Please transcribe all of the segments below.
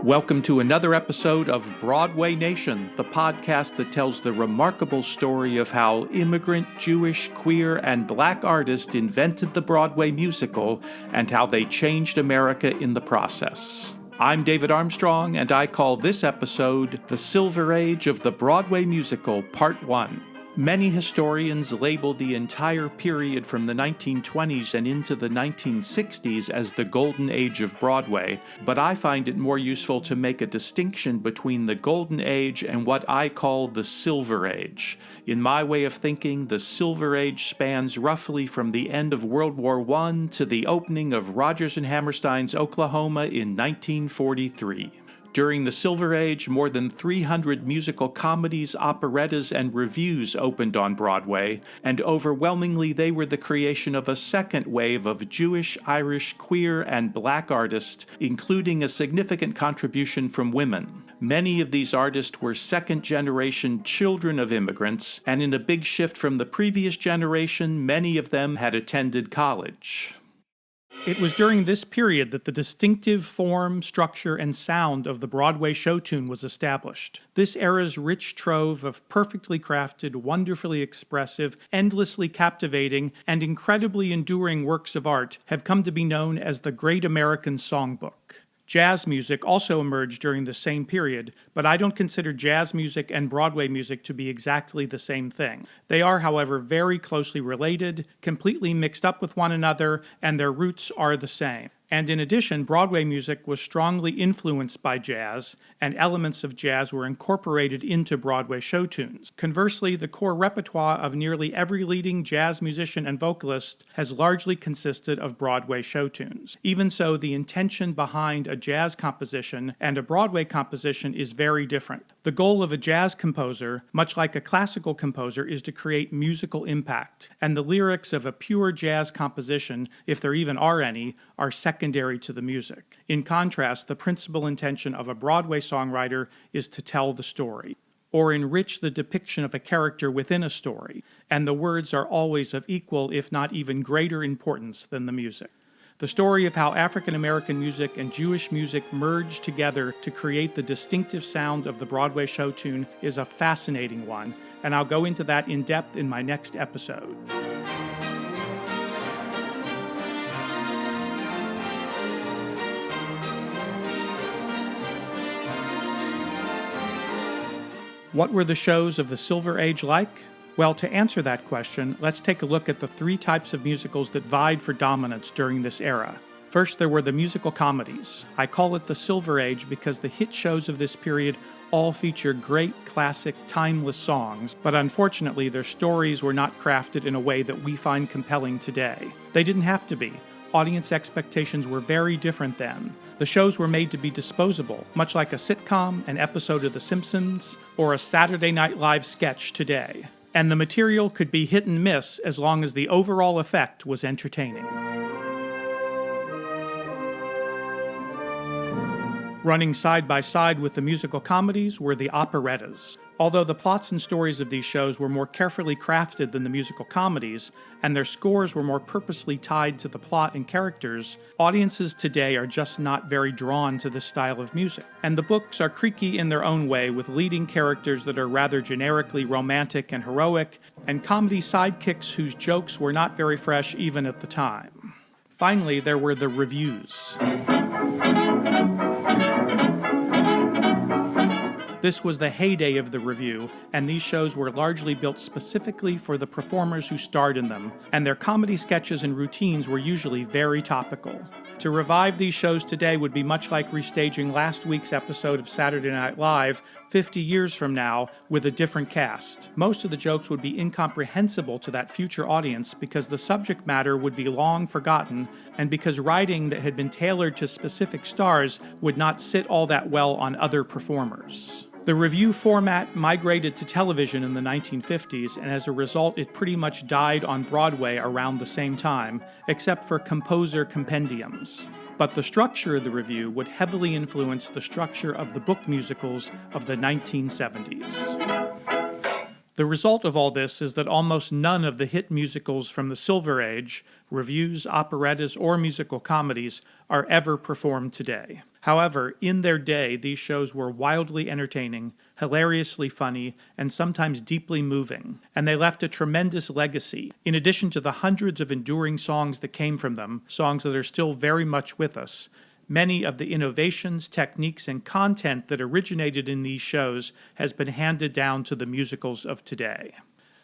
Welcome to another episode of Broadway Nation, the podcast that tells the remarkable story of how immigrant, Jewish, queer, and black artists invented the Broadway musical and how they changed America in the process. I'm David Armstrong, and I call this episode The Silver Age of the Broadway Musical, Part 1. Many historians label the entire period from the 1920s and into the 1960s as the Golden Age of Broadway, but I find it more useful to make a distinction between the Golden Age and what I call the Silver Age. In my way of thinking, the Silver Age spans roughly from the end of World War I to the opening of Rodgers and Hammerstein's Oklahoma in 1943. During the Silver Age, more than 300 musical comedies, operettas, and revues opened on Broadway, and overwhelmingly they were the creation of a second wave of Jewish, Irish, queer, and black artists, including a significant contribution from women. Many of these artists were second-generation children of immigrants, and in a big shift from the previous generation, many of them had attended college. It was during this period that the distinctive form, structure, and sound of the Broadway show tune was established. This era's rich trove of perfectly crafted, wonderfully expressive, endlessly captivating, and incredibly enduring works of art have come to be known as the Great American Songbook. Jazz music also emerged during the same period, but I don't consider jazz music and Broadway music to be exactly the same thing. They are, however, very closely related, completely mixed up with one another, and their roots are the same. And in addition, Broadway music was strongly influenced by jazz, and elements of jazz were incorporated into Broadway show tunes. Conversely, the core repertoire of nearly every leading jazz musician and vocalist has largely consisted of Broadway show tunes. Even so, the intention behind a jazz composition and a Broadway composition is very different. The goal of a jazz composer, much like a classical composer, is to create musical impact, and the lyrics of a pure jazz composition, if there even are any, are secondary to the music. In contrast, the principal intention of a Broadway songwriter is to tell the story, or enrich the depiction of a character within a story, and the words are always of equal, if not even greater importance than the music. The story of how African American music and Jewish music merged together to create the distinctive sound of the Broadway show tune is a fascinating one, and I'll go into that in depth in my next episode. What were the shows of the Silver Age like? Well, to answer that question, let's take a look at the three types of musicals that vied for dominance during this era. First, there were the musical comedies. I call it the Silver Age because the hit shows of this period all feature great, classic, timeless songs, but unfortunately their stories were not crafted in a way that we find compelling today. They didn't have to be. Audience expectations were very different then. The shows were made to be disposable, much like a sitcom, an episode of The Simpsons, or a Saturday Night Live sketch today. And the material could be hit and miss as long as the overall effect was entertaining. Running side by side with the musical comedies were the operettas. Although the plots and stories of these shows were more carefully crafted than the musical comedies, and their scores were more purposely tied to the plot and characters, audiences today are just not very drawn to this style of music. And the books are creaky in their own way, with leading characters that are rather generically romantic and heroic, and comedy sidekicks whose jokes were not very fresh even at the time. Finally, there were the revues. This was the heyday of the revue, and these shows were largely built specifically for the performers who starred in them, and their comedy sketches and routines were usually very topical. To revive these shows today would be much like restaging last week's episode of Saturday Night Live 50 years from now with a different cast. Most of the jokes would be incomprehensible to that future audience because the subject matter would be long forgotten, and because writing that had been tailored to specific stars would not sit all that well on other performers. The revue format migrated to television in the 1950s, and as a result it pretty much died on Broadway around the same time, except for composer compendiums. But the structure of the revue would heavily influence the structure of the book musicals of the 1970s. The result of all this is that almost none of the hit musicals from the Silver Age, revues, operettas, or musical comedies, are ever performed today. However, in their day, these shows were wildly entertaining, hilariously funny, and sometimes deeply moving, and they left a tremendous legacy. In addition to the hundreds of enduring songs that came from them, songs that are still very much with us, many of the innovations, techniques, and content that originated in these shows has been handed down to the musicals of today.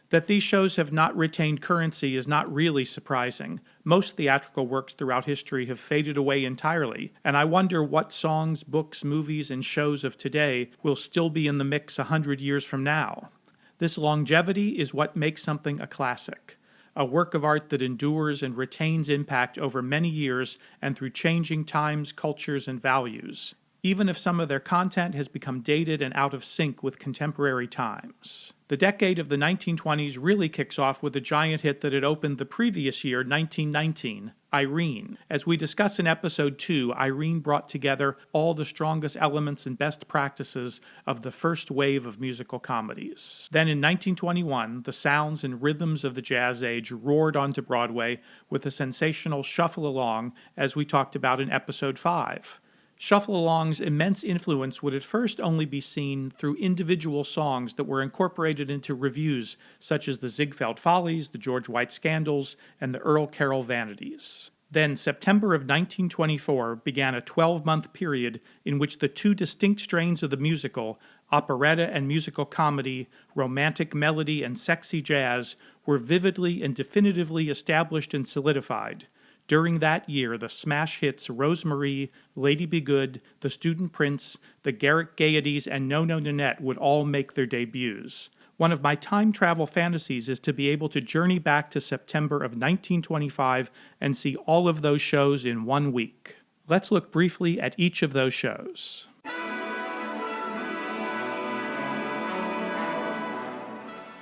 That these shows have not retained currency is not really surprising. Most theatrical works throughout history have faded away entirely, and I wonder what songs, books, movies, and shows of today will still be in the mix 100 years from now. This longevity is what makes something a classic. A work of art that endures and retains impact over many years and through changing times, cultures, and values, even if some of their content has become dated and out of sync with contemporary times. The decade of the 1920s really kicks off with a giant hit that had opened the previous year, 1919, Irene. As we discuss in Episode 2, Irene brought together all the strongest elements and best practices of the first wave of musical comedies. Then in 1921, the sounds and rhythms of the jazz age roared onto Broadway with a sensational Shuffle Along, as we talked about in Episode 5. Shuffle Along's immense influence would at first only be seen through individual songs that were incorporated into revues, such as the Ziegfeld Follies, the George White Scandals, and the Earl Carroll Vanities. Then, September of 1924 began a 12-month period in which the two distinct strains of the musical, operetta and musical comedy, romantic melody and sexy jazz, were vividly and definitively established and solidified. During that year, the smash hits Rosemary, Lady Be Good, The Student Prince, The Garrick Gaieties, and No Nanette would all make their debuts. One of my time travel fantasies is to be able to journey back to September of 1925 and see all of those shows in 1 week. Let's look briefly at each of those shows.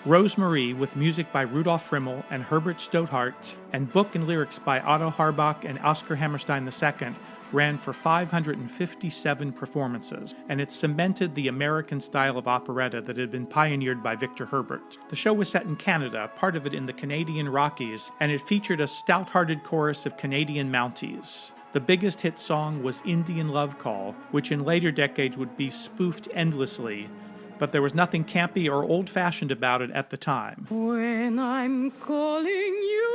Rosemary, with music by Rudolf Friml and Herbert Stothart, and book and lyrics by Otto Harbach and Oscar Hammerstein II, ran for 557 performances, and it cemented the American style of operetta that had been pioneered by Victor Herbert. The show was set in Canada, part of it in the Canadian Rockies, and it featured a stout-hearted chorus of Canadian Mounties. The biggest hit song was Indian Love Call, which in later decades would be spoofed endlessly, but there was nothing campy or old-fashioned about it at the time. When I'm calling you,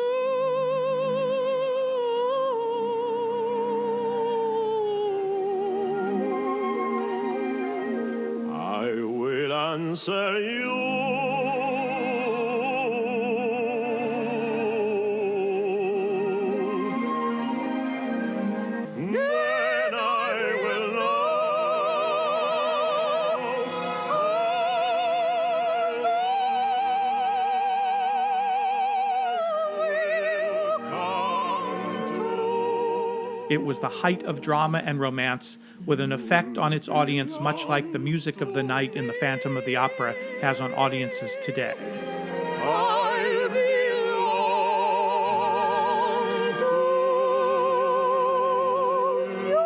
I will answer you. Then I will know. It was the height of drama and romance, with an effect on its audience much like the music of the night in The Phantom of the Opera has on audiences today. I belong to you.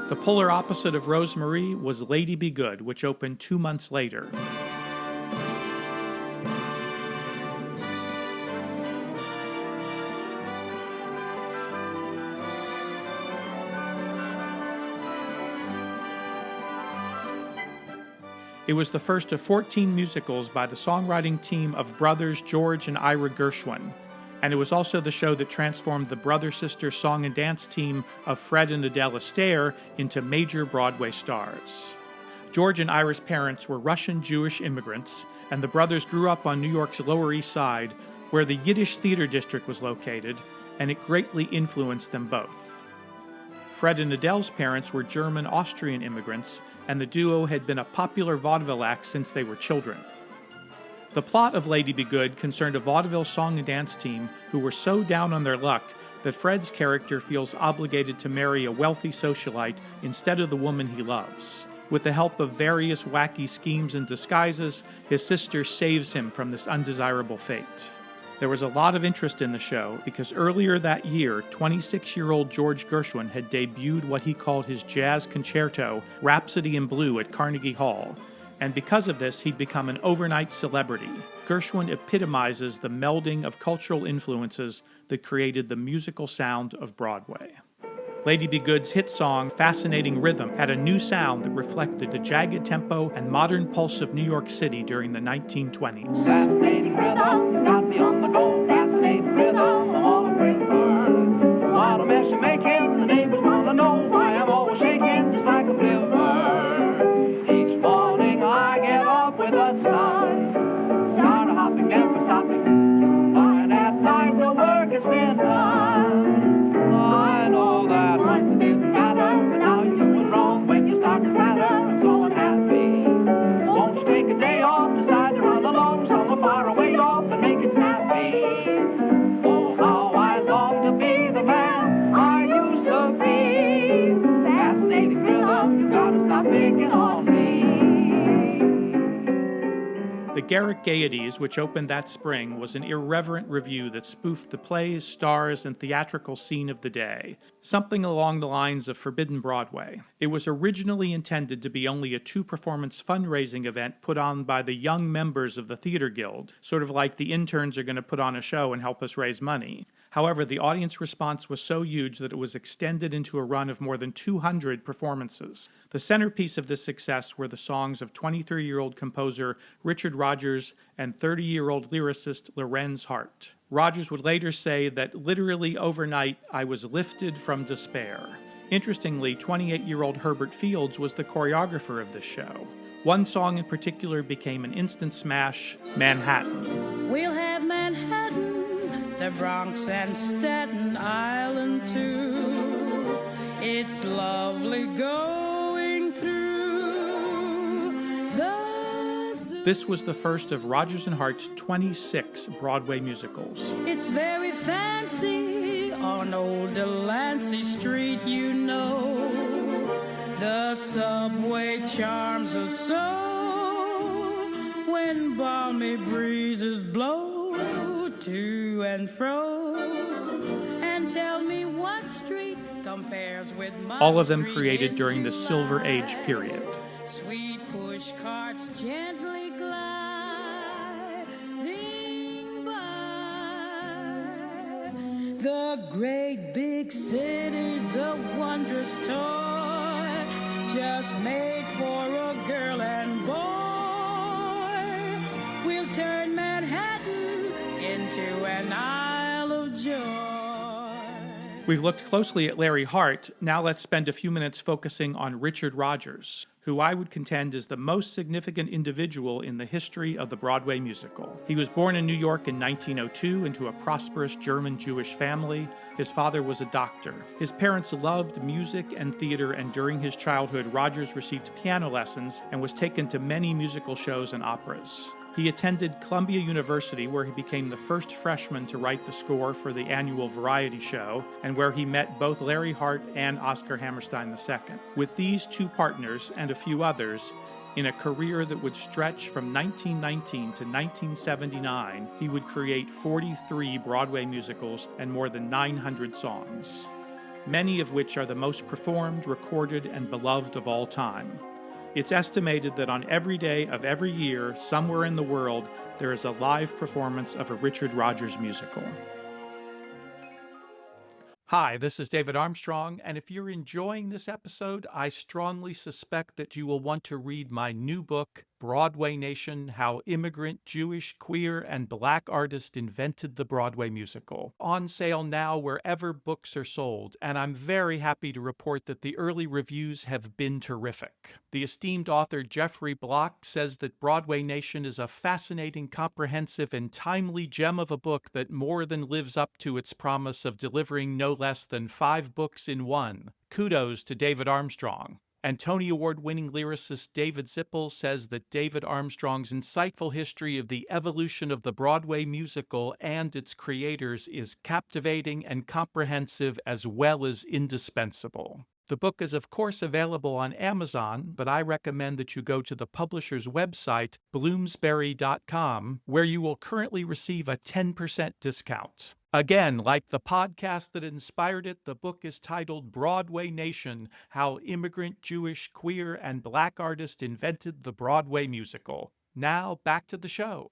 The polar opposite of Rosemary was Lady Be Good, which opened 2 months later. It was the first of 14 musicals by the songwriting team of brothers George and Ira Gershwin, and it was also the show that transformed the brother-sister song and dance team of Fred and Adele Astaire into major Broadway stars. George and Ira's parents were Russian Jewish immigrants, and the brothers grew up on New York's Lower East Side, where the Yiddish Theater District was located, and it greatly influenced them both. Fred and Adele's parents were German-Austrian immigrants, and the duo had been a popular vaudeville act since they were children. The plot of Lady Be Good concerned a vaudeville song and dance team who were so down on their luck that Fred's character feels obligated to marry a wealthy socialite instead of the woman he loves. With the help of various wacky schemes and disguises, his sister saves him from this undesirable fate. There was a lot of interest in the show because earlier that year, 26-year-old George Gershwin had debuted what he called his jazz concerto, Rhapsody in Blue, at Carnegie Hall. And because of this, he'd become an overnight celebrity. Gershwin epitomizes the melding of cultural influences that created the musical sound of Broadway. Lady Be Good's hit song, Fascinating Rhythm, had a new sound that reflected the jagged tempo and modern pulse of New York City during the 1920s. Fascinating rhythm, got me on the go. Fascinating rhythm, I'm all afraid of her. What a mess you make him, the neighbors wanna know why I'm always shaking just like a flivver. Each morning I get up with a sigh, start a hopping, never stopping. By that night the work has been done. I know that once it didn't matter, but now you're doing wrong when you start to matter. I'm so unhappy. Won't you take a day off, decide to run along somewhere far away off and make it snappy? Oh, how I long to be the man I used to be. Fascinating rhythm, you gotta stop picking on me. The Garrick Gaieties, which opened that spring, was an irreverent revue that spoofed the plays, stars, and theatrical scene of the day, something along the lines of Forbidden Broadway. It was originally intended to be only a two-performance fundraising event put on by the young members of the Theater Guild, sort of like the interns are going to put on a show and help us raise money. However, the audience response was so huge that it was extended into a run of more than 200 performances. The centerpiece of this success were the songs of 23-year-old composer Richard Rodgers and 30-year-old lyricist Rodgers Hart. Rodgers would later say that literally overnight, I was lifted from despair. Interestingly, 28-year-old Herbert Fields was the choreographer of this show. One song in particular became an instant smash, Manhattan. We'll have Manhattan, the Bronx and Staten Island too. It's lovely going through the zoo. This was the first of Rodgers and Hart's 26 Broadway musicals. It's very fancy on old Delancey Street, you know. The subway charms us so when balmy breezes blow to and fro. And tell me what street compares with my All of them street created in during the July. Silver Age period. Sweet push carts gently gliding by. The great big city's a wondrous toy, just made for a girl and boy. We'll turn Manhattan into an Isle of Joy. We've looked closely at Larry Hart. Now let's spend a few minutes focusing on Richard Rodgers, who I would contend is the most significant individual in the history of the Broadway musical. He was born in New York in 1902 into a prosperous German-Jewish family. His father was a doctor. His parents loved music and theater, and during his childhood, Rodgers received piano lessons and was taken to many musical shows and operas. He attended Columbia University, where he became the first freshman to write the score for the annual variety show, and where he met both Larry Hart and Oscar Hammerstein II. With these two partners and a few others, in a career that would stretch from 1919 to 1979, he would create 43 Broadway musicals and more than 900 songs, many of which are the most performed, recorded, and beloved of all time. It's estimated that on every day of every year, somewhere in the world, there is a live performance of a Richard Rodgers musical. Hi, this is David Armstrong, and if you're enjoying this episode, I strongly suspect that you will want to read my new book, Broadway Nation: How Immigrant, Jewish, Queer, and Black Artists Invented the Broadway Musical. On sale now wherever books are sold, and I'm very happy to report that the early reviews have been terrific. The esteemed author Jeffrey Block says that Broadway Nation is a fascinating, comprehensive, and timely gem of a book that more than lives up to its promise of delivering no less than 5 books in one. Kudos to David Armstrong. And Tony Award-winning lyricist David Zippel says that David Armstrong's insightful history of the evolution of the Broadway musical and its creators is captivating and comprehensive as well as indispensable. The book is of course available on Amazon, but I recommend that you go to the publisher's website, bloomsbury.com, where you will currently receive a 10% discount. Again, like the podcast that inspired it, the book is titled Broadway Nation: How Immigrant Jewish, Queer, and Black Artists Invented the Broadway Musical. Now, back to the show.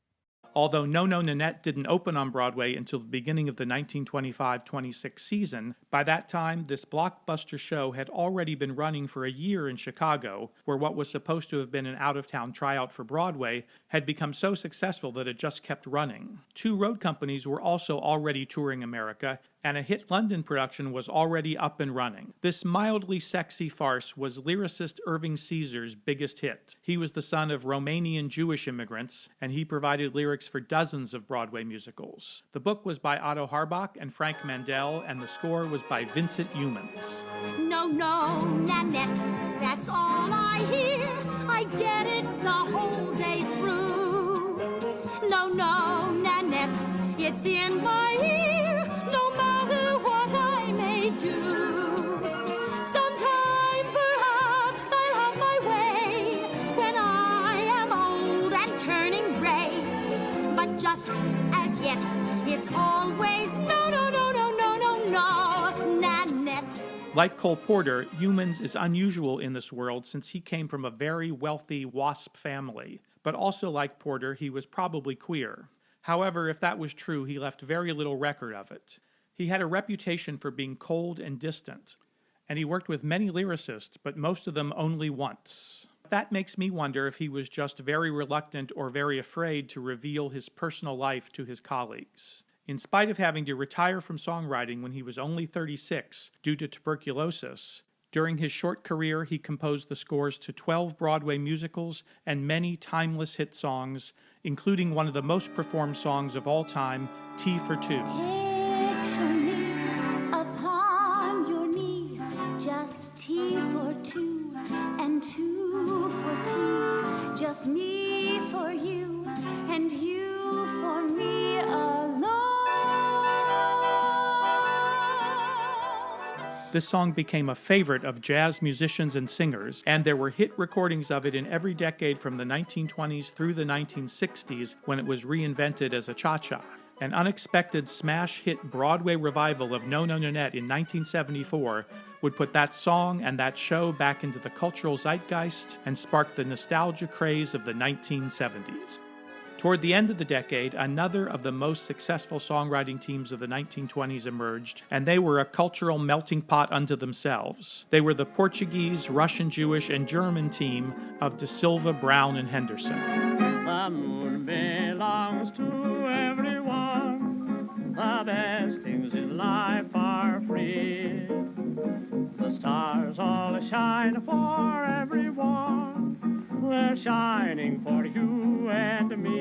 Although No Nanette didn't open on Broadway until the beginning of the 1925-26 season, by that time this blockbuster show had already been running for a year in Chicago, where what was supposed to have been an out-of-town tryout for Broadway had become so successful that it just kept running. Two road companies were also already touring America, and a hit London production was already up and running. This mildly sexy farce was lyricist Irving Caesar's biggest hit. He was the son of Romanian Jewish immigrants, and he provided lyrics for dozens of Broadway musicals. The book was by Otto Harbach and Frank Mandel, and the score was by Vincent Youmans. No, no, Nanette, that's all I hear. I get it the whole day through. No, no, Nanette, it's in my ear, no matter what I may do. Sometime perhaps I'll have my way when I am old and turning gray. But just as yet, it's always no, no, no, no, no, no, no, Nanette. Like Cole Porter, Youmans is unusual in this world since he came from a very wealthy WASP family. But also like Porter, he was probably queer. However, if that was true, he left very little record of it. He had a reputation for being cold and distant, and he worked with many lyricists, but most of them only once. That makes me wonder if he was just very reluctant or very afraid to reveal his personal life to his colleagues. In spite of having to retire from songwriting when he was only 36 due to tuberculosis, during his short career he composed the scores to 12 Broadway musicals and many timeless hit songs, including one of the most performed songs of all time, Tea for Two. Picture me upon your knee, just tea for two and two for tea, just me for you and you for me alone. This song became a favorite of jazz musicians and singers, and there were hit recordings of it in every decade from the 1920s through the 1960s when it was reinvented as a cha-cha. An unexpected smash hit Broadway revival of No Nanette in 1974 would put that song and that show back into the cultural zeitgeist and spark the nostalgia craze of the 1970s. Toward the end of the decade, another of the most successful songwriting teams of the 1920s emerged, and they were a cultural melting pot unto themselves. They were the Portuguese, Russian Jewish, and German team of DeSylva, Brown, and Henderson. The moon belongs to everyone. The best things in life are free. The stars all shine for everyone. They're shining for you and me.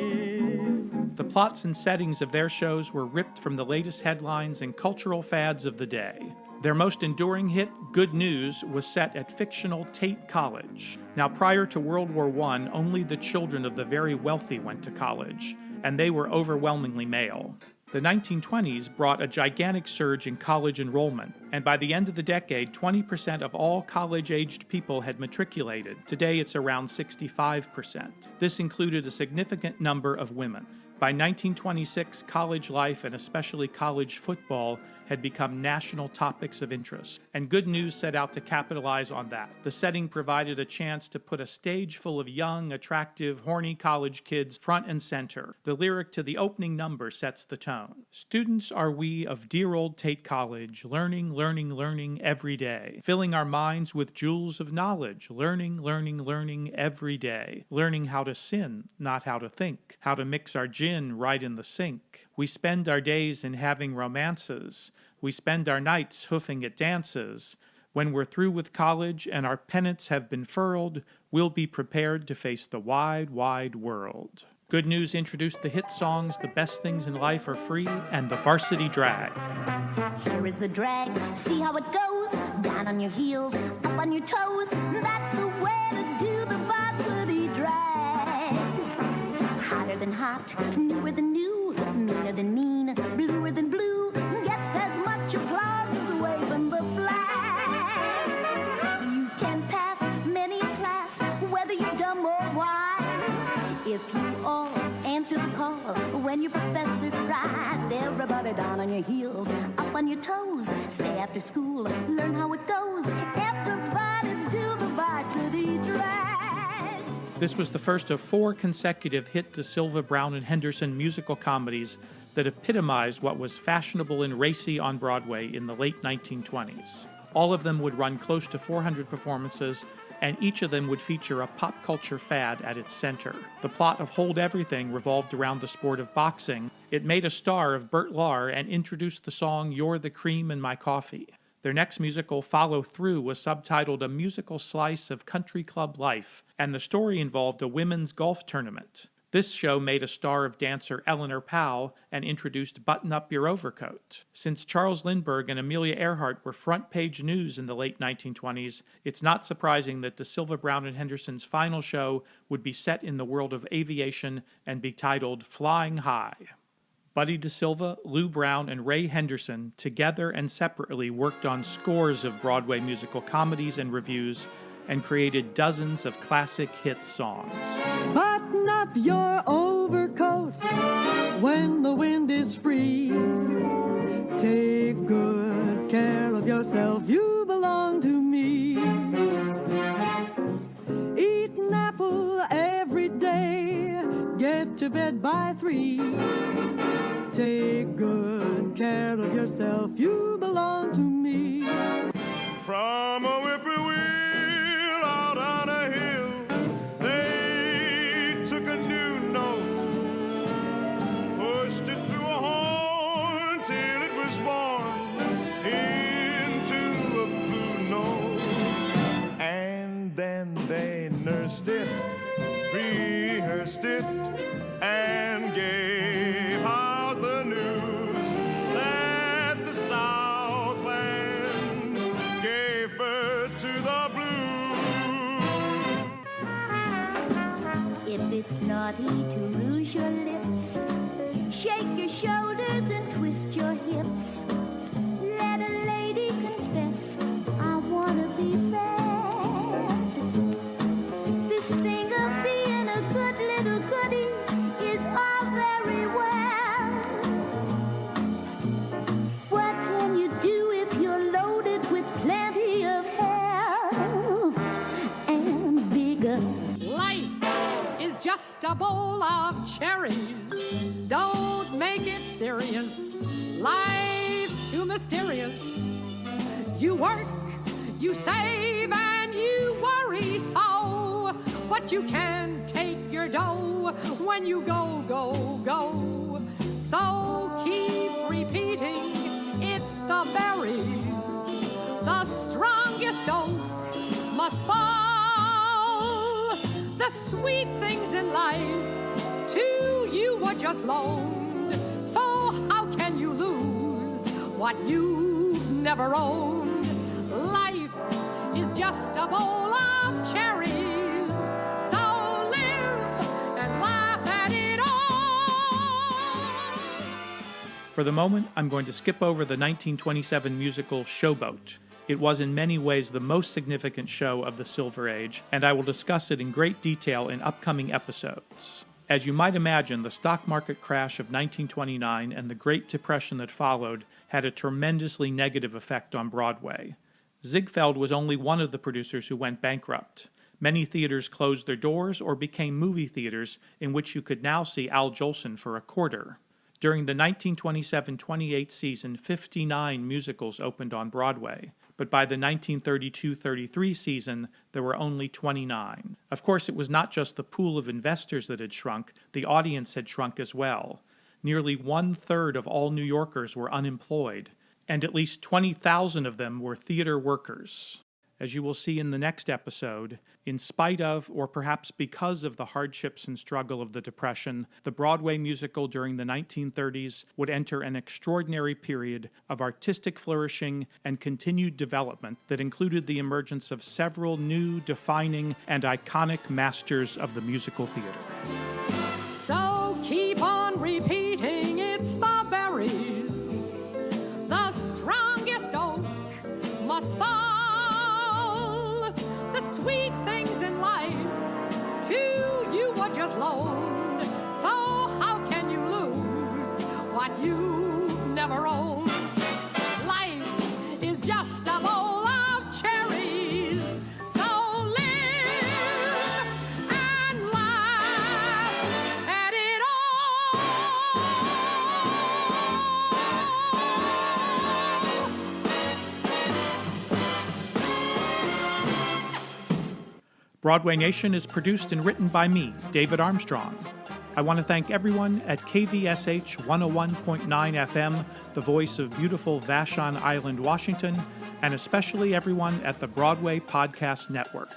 The plots and settings of their shows were ripped from the latest headlines and cultural fads of the day. Their most enduring hit, Good News, was set at fictional Tate College. Now, prior to World War I, only the children of the very wealthy went to college, and they were overwhelmingly male. The 1920s brought a gigantic surge in college enrollment, and by the end of the decade, 20% of all college-aged people had matriculated. Today, it's around 65%. This included a significant number of women. By 1926, college life, and especially college football, had become national topics of interest, and Good News set out to capitalize on that. The setting provided a chance to put a stage full of young, attractive, horny college kids front and center. The lyric to the opening number sets the tone. Students are we of dear old Tate College, learning, learning, learning every day, filling our minds with jewels of knowledge, learning, learning, learning every day, learning how to sin, not how to think, how to mix our gin right in the sink. We spend our days in having romances. We spend our nights hoofing at dances. When we're through with college and our pennants have been furled, we'll be prepared to face the wide, wide world. Good News introduced the hit songs The Best Things in Life Are Free and The Varsity Drag. Here is the drag, see how it goes. Down on your heels, up on your toes. That's the way to do the varsity drag. Hotter than hot, newer than new, meaner than mean, bluer than blue. Gets as much applause as waving the flag. on your heels, up on your toes. Stay after school, learn how it goes. Everybody do the varsity drag. This was the first of 4 consecutive hit DeSylva, Brown, and Henderson musical comedies that epitomized what was fashionable and racy on Broadway in the late 1920s. All of them would run close to 400 performances, and each of them would feature a pop culture fad at its center. The plot of Hold Everything revolved around the sport of boxing. It made a star of Bert Lahr and introduced the song You're the Cream in My Coffee. Their next musical, Follow Through, was subtitled A Musical Slice of Country Club Life, and the story involved a women's golf tournament. This show made a star of dancer Eleanor Powell and introduced Button Up Your Overcoat. Since Charles Lindbergh and Amelia Earhart were front-page news in the late 1920s, it's not surprising that DeSylva, Brown, and Henderson's final show would be set in the world of aviation and be titled Flying High. Buddy DeSylva, Lou Brown, and Ray Henderson, together and separately, worked on scores of Broadway musical comedies and revues and created dozens of classic hit songs. Button up your overcoat when the wind is free. Take good care of yourself, you belong to me. Eat an apple every day, get to bed by 3. Take good care of yourself, you belong to me. From a whippoorwill out on a hill, they took a new note, pushed it through a horn till it was born into a blue note, and then they nursed it, rehearsed it, and gave out the news that the Southland gave birth to the blues. If it's naughty to rouge your lips, shake your shoulders and twist your hips. Let a lady confess, I wanna be bad. This thing of being a good little goodie is all very well. What can you do if you're loaded with plenty of hair and bigger? Life is just a bowl of cherries. Don't make it serious. Life's too mysterious. You work, you save, and you worry so, but you can't take your dough when you go, go, go. So keep repeating, it's the berries. The strongest oak must fall. The sweet things in life to you were just loaned. So how can you lose what you've never owned? Life is just a bowl of cherries. So live and laugh at it all. For the moment, I'm going to skip over the 1927 musical Showboat. It was in many ways the most significant show of the Silver Age, and I will discuss it in great detail in upcoming episodes. As you might imagine, the stock market crash of 1929 and the Great Depression that followed had a tremendously negative effect on Broadway. Ziegfeld was only one of the producers who went bankrupt. Many theaters closed their doors or became movie theaters in which you could now see Al Jolson for a quarter. During the 1927-28 season, 59 musicals opened on Broadway, but by the 1932-33 season, there were only 29. Of course, it was not just the pool of investors that had shrunk, the audience had shrunk as well. Nearly 1/3 of all New Yorkers were unemployed, and at least 20,000 of them were theater workers. As you will see in the next episode, in spite of, or perhaps because of the hardships and struggle of the Depression, the Broadway musical during the 1930s would enter an extraordinary period of artistic flourishing and continued development that included the emergence of several new, defining, and iconic masters of the musical theater. So keep on repeating, it's the berries. The strongest oak must fall. The sweet things in life to you were just loaned. So how can you lose what you've never our own. Life is just a bowl of cherries, so live and laugh at it all. Broadway Nation is produced and written by me, David Armstrong. I want to thank everyone at KVSH 101.9 FM, the voice of beautiful Vashon Island, Washington, and especially everyone at the Broadway Podcast Network.